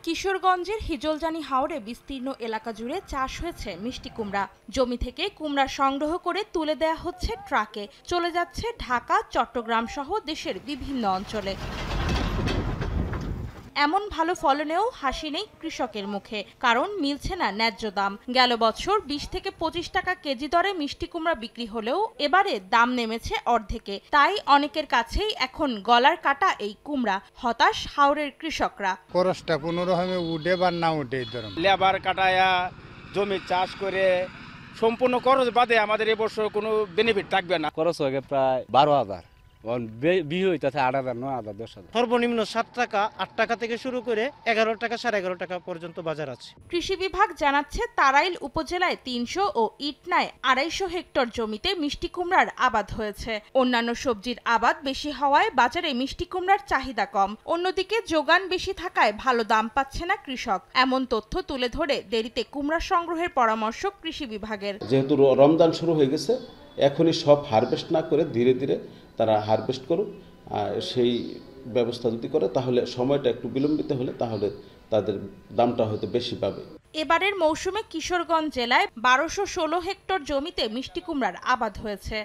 কিশোরগঞ্জের হিজলজানি হাওরে বিস্তীর্ণ এলাকা জুড়ে চাষ হয়েছে মিষ্টি কুমড়া। জমি থেকে কুমড়া সংগ্রহ করে তুলে দেয়া হচ্ছে ট্রাকে, চলে যাচ্ছে ঢাকা, চট্টগ্রাম সহ দেশের বিভিন্ন অঞ্চলে। এমন ভালো ফলনেও হাসি নেই কৃষকের মুখে, কারণ মিলছে না ন্যায্য দাম। গেল বছর 20 থেকে 25 টাকা কেজি দরে মিষ্টি কুমড়া বিক্রি হলেও এবারে দাম নেমেছে অর্ধেকে। তাই অনেকের কাছেই এখন গলার কাটা এই কুমড়া। হতাশ হাওরের কৃষকরা। খরচটা কোনো রকমে উঠে বা না উঠে, ধরুন লেবার কাটায়া জমি চাষ করে সম্পূর্ণ খরচ বাদে আমাদের এবছর কোনো বেনিফিট থাকবে না। খরচ হয়ে প্রায় 12,000, বিহু হইতেছে 8,000, 9,000, 10,000। সর্বনিম্ন 7 টাকা, 8 টাকা থেকে শুরু করে 11 টাকা, 11.5 টাকা পর্যন্ত বাজার আছে। কৃষি বিভাগ জানাচ্ছে, তারাইল উপজেলায় 300 ও ইটনায় 250 হেক্টর জমিতে মিষ্টি কুমড়ার আবাদ হয়েছে। অন্যান্য সবজির আবাদ বেশি হওয়ায় বাজারে মিষ্টি কুমড়ার চাহিদা কম। অন্যদিকে যোগান বেশি থাকায় ভালো দাম পাচ্ছে না কৃষক। এমন তথ্য তুলে ধরে দেরিতে কুমড়া সংগ্রহের পরামর্শ কৃষি বিভাগের। যেহেতু রমজান শুরু হয়ে গেছে, এখনই সব হারভেস্ট না করে ধীরে ধীরে তারা হারভেস্ট করুক। সেই ব্যবস্থা যদি করে তাহলে সময়টা একটু বিলম্বিত হলে তাহলে তাদের দামটা হয়তো বেশি পাবে। এবারের মৌসুমে কিশোরগঞ্জ জেলায় 1216 হেক্টর জমিতে মিষ্টি কুমড়ার আবাদ হয়েছে।